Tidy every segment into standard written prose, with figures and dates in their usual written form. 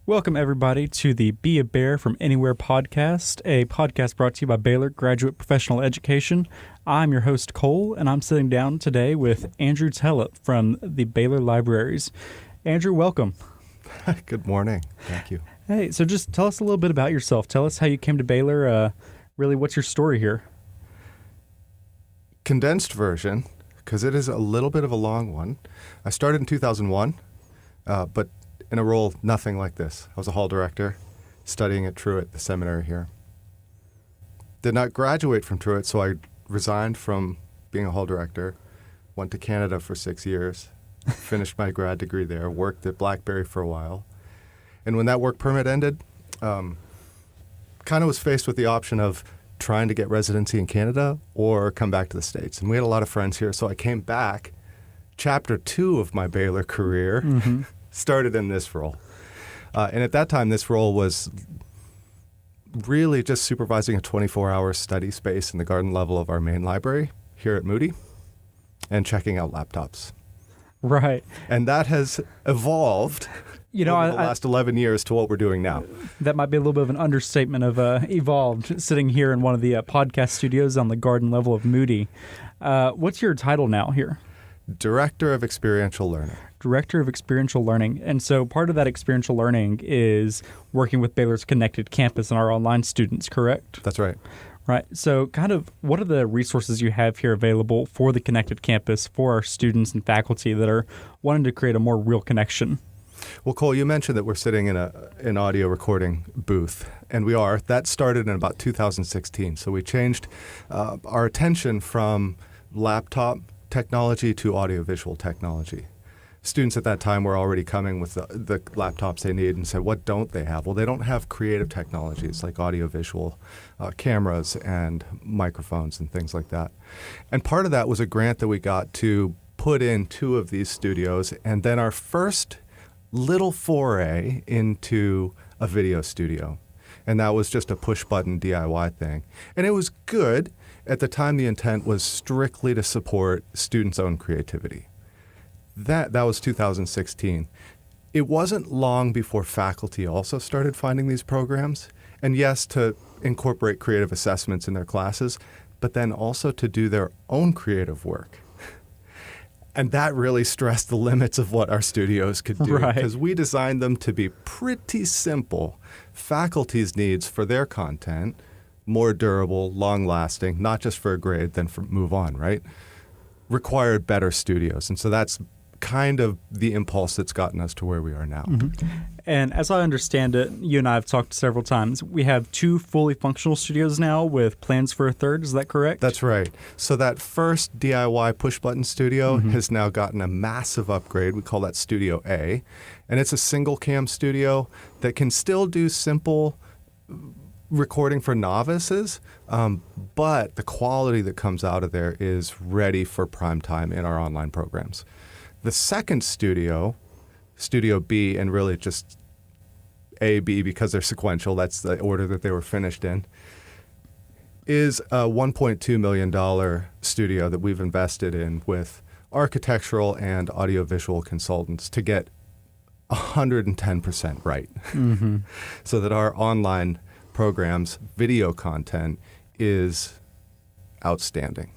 Welcome, everybody, to the Be a Bear from Anywhere podcast, a podcast brought to you by Baylor Graduate Professional Education. I'm your host, Cole, and I'm sitting down today with Andrew Telep from the Baylor Libraries. Andrew, welcome. Good morning. Thank you. Hey, so just tell us a little bit about yourself. Tell us how you came to Baylor. Really, what's your story here? Condensed version, because it is a little bit of a long one. I started in 2001, but in a role nothing like this. I was a hall director studying at Truett, the seminary here. Did not graduate from Truett, so I resigned from being a hall director, went to Canada for 6 years, finished my grad degree there, worked at BlackBerry for a while. And when that work permit ended, kind of was faced with the option of trying to get residency in Canada or come back to the States. And we had a lot of friends here, so I came back. Chapter 2 of my Baylor career started in this role. And at that time, this role was really just supervising a 24-hour study space in the garden level of our main library here at Moody and checking out laptops. Right. And that has evolved over the last 11 years to what we're doing now. That might be a little bit of an understatement of evolved, sitting here in one of the podcast studios on the garden level of Moody. What's your title now here? Director of Experiential Learning. Director of Experiential Learning. And so part of that experiential learning is working with Baylor's Connected Campus and our online students, correct? That's right. Right. So kind of what are the resources you have here available for the Connected Campus for our students and faculty that are wanting to create a more real connection? Well, Cole, you mentioned that we're sitting in an audio recording booth, and we are. That started in about 2016. So we changed our attention from laptop technology to audiovisual technology. Students at that time were already coming with the laptops they need and said, what don't they have? Well, they don't have creative technologies like audiovisual cameras and microphones and things like that. And part of that was a grant that we got to put in 2 of these studios, and then our first little foray into a video studio. And that was just a push-button DIY thing. And it was good. At the time, the intent was strictly to support students' own creativity. That was 2016. It wasn't long before faculty also started finding these programs. And yes, to incorporate creative assessments in their classes, but then also to do their own creative work. And that really stressed the limits of what our studios could do, because we designed them to be pretty simple. Faculty's needs for their content, more durable, long-lasting, not just for a grade, then for move on, right? Required better studios. And so that's kind of the impulse that's gotten us to where we are now. And as I understand it, you and I have talked several times, we have 2 fully functional studios now with plans for a third. Is that correct? That's right. So that first DIY push-button studio has now gotten a massive upgrade. We call that Studio A. And it's a single cam studio that can still do simple recording for novices, but the quality that comes out of there is ready for prime time in our online programs. The second studio, Studio B, and really just A, B because they're sequential, that's the order that they were finished in, is a $1.2 million studio that we've invested in with architectural and audiovisual consultants to get 110% right. So that our online programs, video content is outstanding.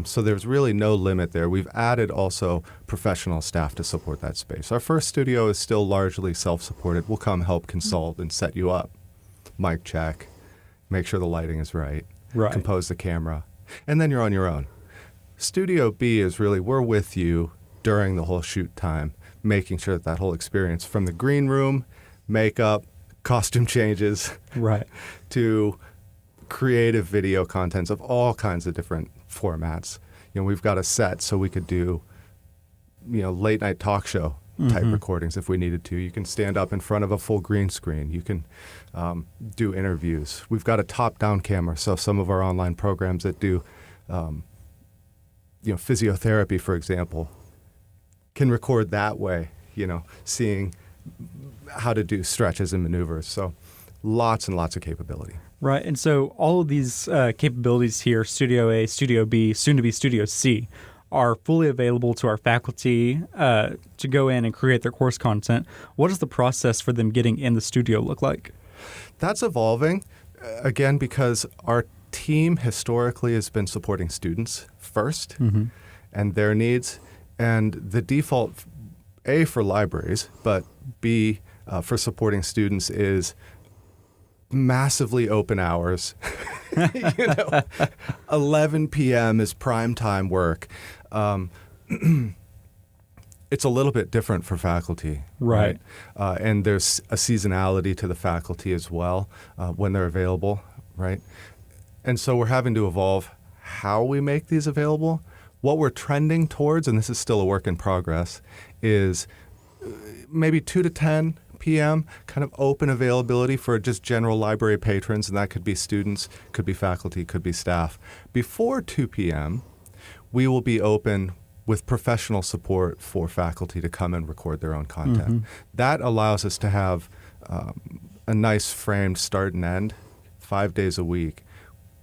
So there's really no limit there. We've added also professional staff to support that space. Our first studio is still largely self-supported. We'll come help consult and set you up. Mic check, make sure the lighting is right, compose the camera, and then you're on your own. Studio B is really, we're with you during the whole shoot time, making sure that whole experience from the green room, makeup, costume changes, to creative video contents of all kinds of different formats. We've got a set so we could do, late night talk show type recordings if we needed to. You can stand up in front of a full green screen. You can do interviews. We've got a top-down camera, so some of our online programs that do, physiotherapy, for example, can record that way. Seeing how to do stretches and maneuvers. So lots and lots of capability. Right. And so all of these capabilities here, Studio A, Studio B, soon to be Studio C, are fully available to our faculty to go in and create their course content. What does the process for them getting in the studio look like? That's evolving, again, because our team historically has been supporting students first and their needs. And the default, A, for libraries, but B, for supporting students is massively open hours. 11 p.m. is prime time work. It's a little bit different for faculty. Right. And there's a seasonality to the faculty as well when they're available, right? And so we're having to evolve how we make these available. What we're trending towards, and this is still a work in progress, is maybe 2 to 10 p.m., kind of open availability for just general library patrons, and that could be students, could be faculty, could be staff. Before 2 p.m., we will be open with professional support for faculty to come and record their own content. That allows us to have a nice framed start and end 5 days a week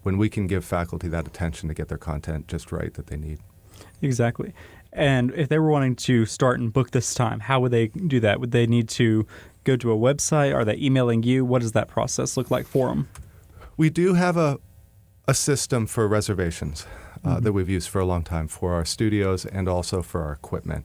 when we can give faculty that attention to get their content just right that they need. Exactly. And if they were wanting to start and book this time, how would they do that? Would they need to go to a website? Are they emailing you? What does that process look like for them? We do have a system for reservations that we've used for a long time for our studios and also for our equipment.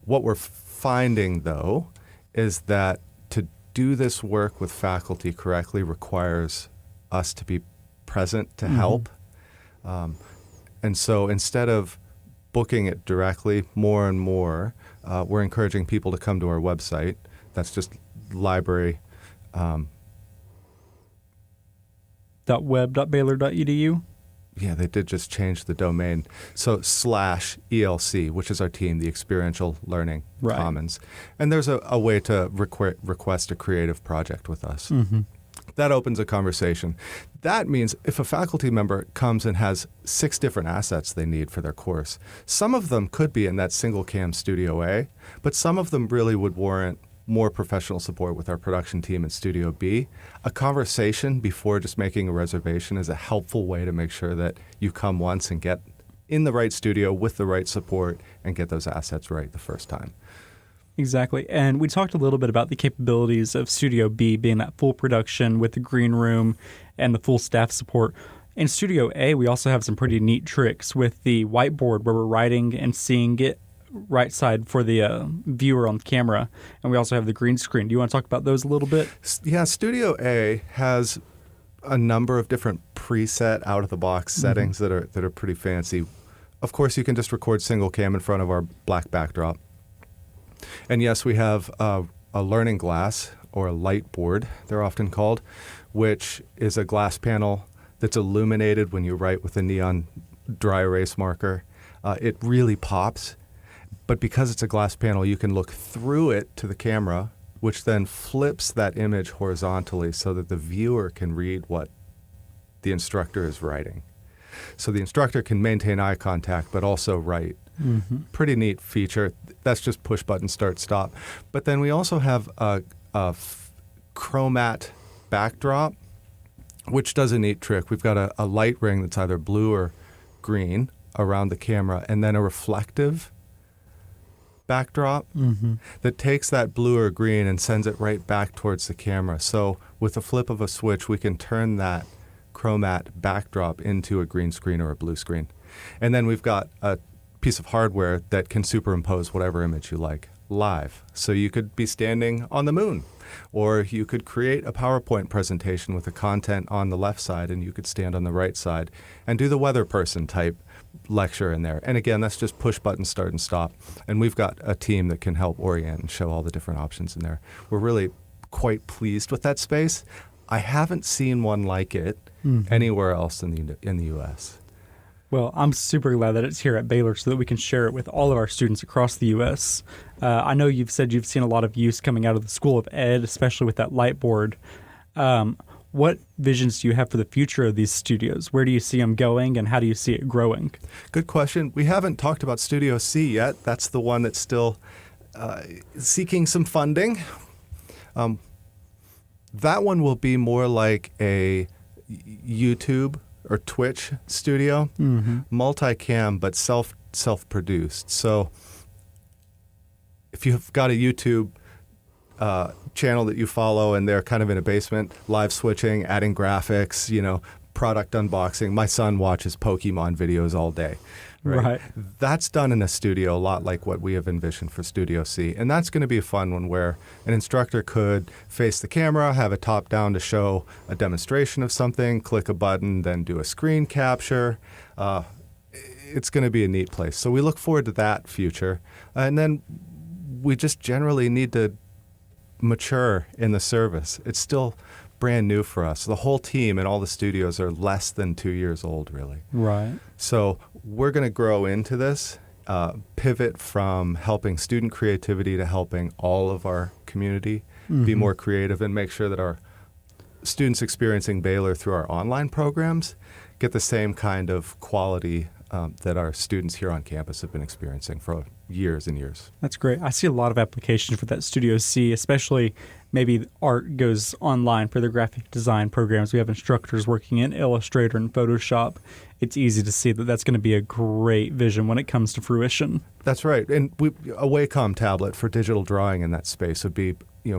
What we're finding, though, is that to do this work with faculty correctly requires us to be present to help. And so instead of booking it directly, more and more, we're encouraging people to come to our website. That's just library. .web.baylor.edu? Yeah, they did just change the domain. So /ELC, which is our team, the Experiential Learning Commons. And there's a way to request a creative project with us. That opens a conversation. That means if a faculty member comes and has 6 different assets they need for their course, some of them could be in that single cam Studio A, but some of them really would warrant more professional support with our production team in Studio B. A conversation before just making a reservation is a helpful way to make sure that you come once and get in the right studio with the right support and get those assets right the first time. Exactly. And we talked a little bit about the capabilities of Studio B being that full production with the green room and the full staff support. In Studio A, we also have some pretty neat tricks with the whiteboard where we're writing and seeing it right side for the viewer on the camera. And we also have the green screen. Do you want to talk about those a little bit? Yeah, Studio A has a number of different preset out-of-the-box settings that are pretty fancy. Of course, you can just record single cam in front of our black backdrop. And yes, we have a learning glass, or a light board, they're often called, which is a glass panel that's illuminated when you write with a neon dry erase marker. It really pops. But because it's a glass panel, you can look through it to the camera, which then flips that image horizontally so that the viewer can read what the instructor is writing. So the instructor can maintain eye contact, but also write. Pretty neat feature. That's just push button, start, stop. But then we also have a chromat backdrop, which does a neat trick. We've got a light ring that's either blue or green around the camera, and then a reflective backdrop that takes that blue or green and sends it right back towards the camera. So with the flip of a switch, we can turn that chromat backdrop into a green screen or a blue screen. And then we've got a piece of hardware that can superimpose whatever image you like live. So you could be standing on the moon, or you could create a PowerPoint presentation with the content on the left side and you could stand on the right side and do the weather person type lecture in there. And again, that's just push button, start and stop. And we've got a team that can help orient and show all the different options in there. We're really quite pleased with that space. I haven't seen one like it anywhere else in the U.S. Well, I'm super glad that it's here at Baylor so that we can share it with all of our students across the U.S. I know you've said you've seen a lot of use coming out of the School of Ed, especially with that light board. What visions do you have for the future of these studios? Where do you see them going, and how do you see it growing? Good question. We haven't talked about Studio C yet. That's the one that's still seeking some funding. That one will be more like a YouTube or Twitch studio, multicam, but self-produced. So if you've got a YouTube channel that you follow and they're kind of in a basement, live switching, adding graphics, product unboxing. My son watches Pokemon videos all day. Right. That's done in a studio, a lot like what we have envisioned for Studio C. And that's going to be a fun one where an instructor could face the camera, have it top down to show a demonstration of something, click a button, then do a screen capture. It's going to be a neat place. So we look forward to that future. And then we just generally need to mature in the service. It's still brand new for us. The whole team and all the studios are less than 2 years old, really. Right. So we're going to grow into this, pivot from helping student creativity to helping all of our community be more creative and make sure that our students experiencing Baylor through our online programs get the same kind of quality that our students here on campus have been experiencing for years and years. That's great. I see a lot of applications for that Studio C, especially maybe art goes online for the graphic design programs. We have instructors working in Illustrator and Photoshop. It's easy to see that that's going to be a great vision when it comes to fruition. That's right. And a Wacom tablet for digital drawing in that space would be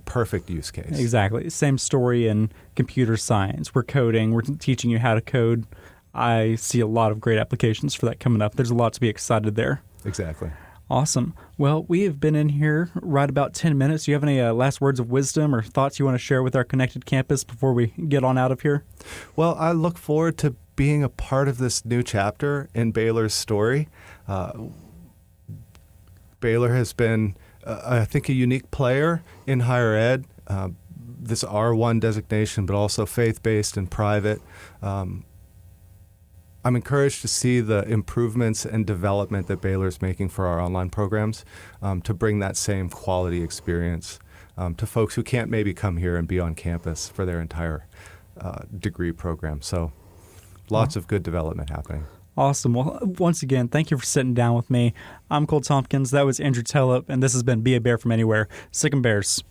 perfect use case. Exactly. Same story in computer science. We're coding. We're teaching you how to code. I see a lot of great applications for that coming up. There's a lot to be excited there. Exactly. Awesome. Well, we have been in here right about 10 minutes. Do you have any last words of wisdom or thoughts you want to share with our Connected Campus before we get on out of here? Well, I look forward to being a part of this new chapter in Baylor's story. Baylor has been, I think, a unique player in higher ed. This R1 designation, but also faith-based and private. I'm encouraged to see the improvements and development that Baylor's making for our online programs to bring that same quality experience to folks who can't maybe come here and be on campus for their entire degree program. So lots of good development happening. Awesome. Well, once again, thank you for sitting down with me. I'm Cole Tompkins. That was Andrew Telep, and this has been Be a Bear from Anywhere. Sick 'em Bears.